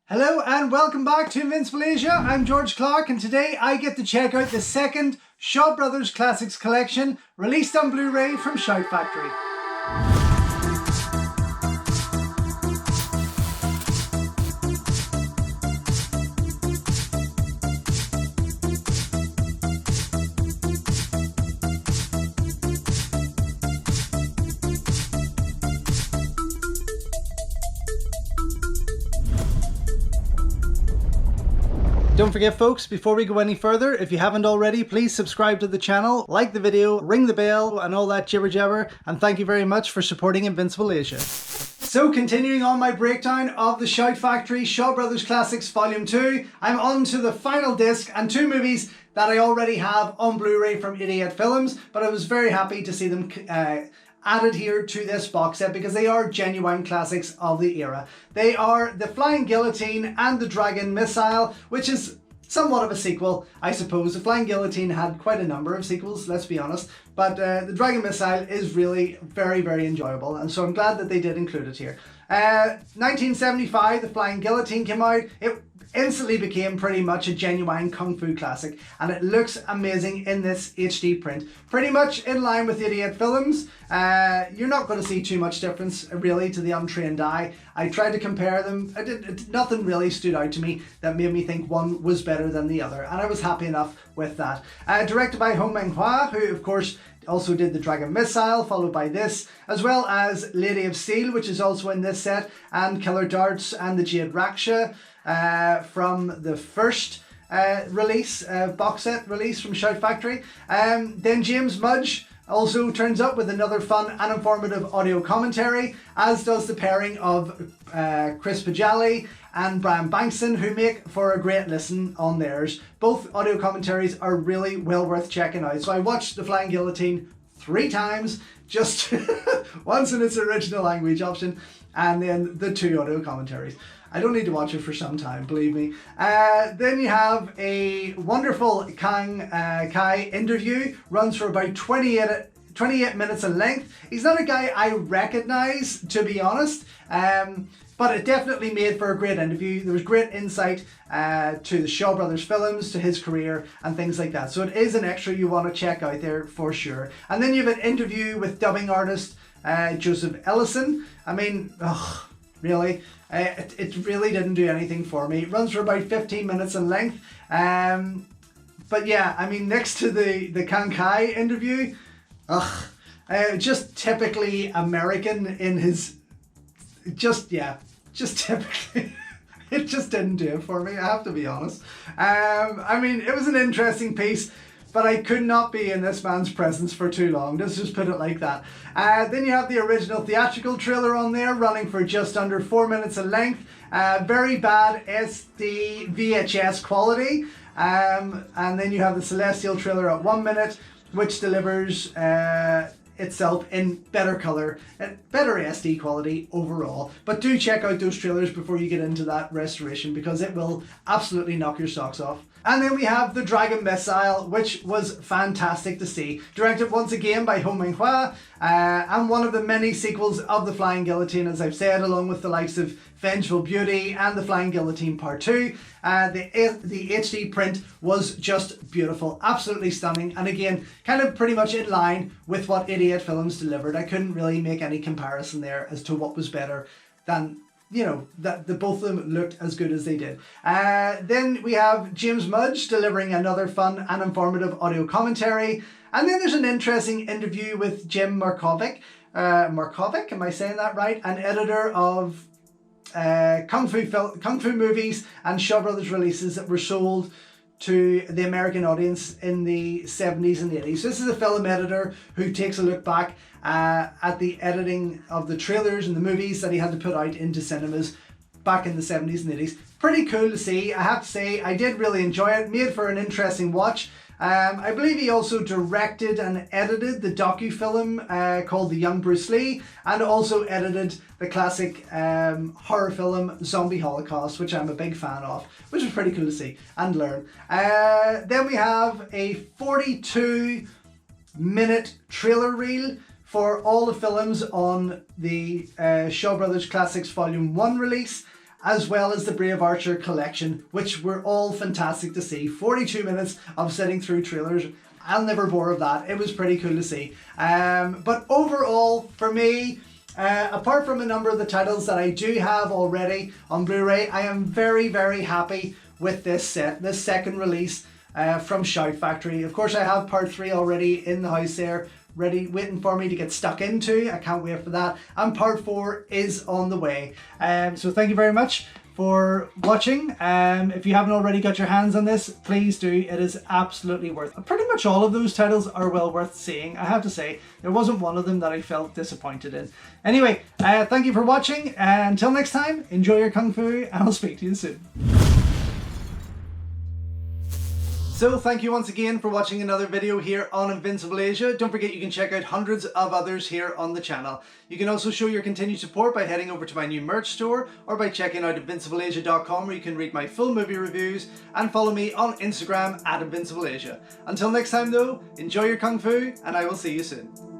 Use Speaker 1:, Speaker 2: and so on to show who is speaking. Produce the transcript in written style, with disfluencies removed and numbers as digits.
Speaker 1: Hello and welcome back to Invincible Asia. I'm George Clark and today I get to check out the second Shaw Brothers Classics collection released on Blu-ray from Shout Factory. Don't forget folks, before we go any further, if you haven't already, please subscribe to the channel, like the video, ring the bell and all that jibber jabber, and thank you very much for supporting Invincible Asia. So continuing on my breakdown of the Shout Factory Shaw Brothers Classics Volume 2, I'm on to the final disc and two movies that I already have on Blu-ray from 88 Films, but I was very happy to see them added here to this box set because they are genuine classics of the era. They are the Flying Guillotine and the Dragon Missile, which is somewhat of a sequel, I suppose. The Flying Guillotine had quite a number of sequels, let's be honest, but the Dragon Missile is really very, very enjoyable, and so I'm glad that they did include it here. 1975, the Flying Guillotine came out. It instantly became pretty much a genuine kung fu classic, and it looks amazing in this HD print. Pretty much in line with 88 Films. You're not going to see too much difference really to the untrained eye. I tried to compare them. Nothing really stood out to me that made me think one was better than the other, and I was happy enough with that. Directed by Ho Meng-hwa, who of course also did the Dragon Missile, followed by this, as well as Lady of Steel, which is also in this set, and Killer Darts and the Jade Raksha from the first release, box set release from Shout Factory. Then James Mudge also turns up with another fun and informative audio commentary, as does the pairing of Chris Pajali and Brian Bankson, who make for a great listen on theirs. Both audio commentaries are really well worth checking out. So I watched The Flying Guillotine 3 times, just once in its original language option, and then the 2 audio commentaries. I don't need to watch it for some time, believe me. Then you have a wonderful Kang Kai interview, runs for about 28 minutes in length. He's not a guy I recognise, to be honest, but it definitely made for a great interview. There was great insight to the Shaw Brothers films, to his career and things like that. So it is an extra you want to check out there for sure. And then you have an interview with dubbing artist Joseph Ellison. I mean, really? It really didn't do anything for me. It runs for about 15 minutes in length. But yeah, I mean, next to the Kankai interview, just typically American in his, just typically. It just didn't do it for me, I have to be honest. I mean, it was an interesting piece, but I could not be in this man's presence for too long. Let's just put it like that. Then you have the original theatrical trailer on there, running for just under 4 minutes in length. Very bad SD VHS quality. And then you have the Celestial trailer at 1 minute, which delivers itself in better color, better SD quality overall. But do check out those trailers before you get into that restoration, because it will absolutely knock your socks off. And then we have the Dragon Missile, which was fantastic to see. Directed once again by Ho Meng-hwa, and one of the many sequels of the Flying Guillotine, as I've said, along with the likes of Vengeful Beauty and the Flying Guillotine Part 2. The HD print was just beautiful, absolutely stunning, and again, kind of pretty much in line with what 88 Films delivered. I couldn't really make any comparison there as to what was better than, you know, that the both of them looked as good as they did. Then we have James Mudge delivering another fun and informative audio commentary. And then there's an interesting interview with Jim Markovic. Markovic, am I saying that right? An editor of Kung Fu movies and Shaw Brothers releases that were sold to the American audience in the 70s and 80s. So this is a film editor who takes a look back at the editing of the trailers and the movies that he had to put out into cinemas back in the 70s and 80s. Pretty cool to see. I have to say, I did really enjoy it. Made for an interesting watch. I believe he also directed and edited the docu-film called The Young Bruce Lee, and also edited the classic horror film Zombie Holocaust, which I'm a big fan of, which was pretty cool to see and learn. Then we have a 42-minute trailer reel for all the films on the Shaw Brothers Classics Volume 1 release. as well as the Brave Archer collection, which were all fantastic to see. 42 minutes of sitting through trailers. I'll never bore of that. It was pretty cool to see. But overall, for me, apart from a number of the titles that I do have already on Blu-ray, I am very, very happy with this set, this second release from Shout Factory. Of course, I have part 3 already in the house there, ready, waiting for me to get stuck into. I can't wait for that. And part 4 is on the way. So thank you very much for watching. If you haven't already got your hands on this, please do. It is absolutely worth it. Pretty much all of those titles are well worth seeing, I have to say. There wasn't one of them that I felt disappointed in. Anyway, thank you for watching. Until next time, enjoy your Kung Fu, and I'll speak to you soon. So thank you once again for watching another video here on Invincible Asia. Don't forget you can check out hundreds of others here on the channel. You can also show your continued support by heading over to my new merch store or by checking out invincibleasia.com, where you can read my full movie reviews and follow me on Instagram @InvincibleAsia. Until next time though, enjoy your Kung Fu, and I will see you soon.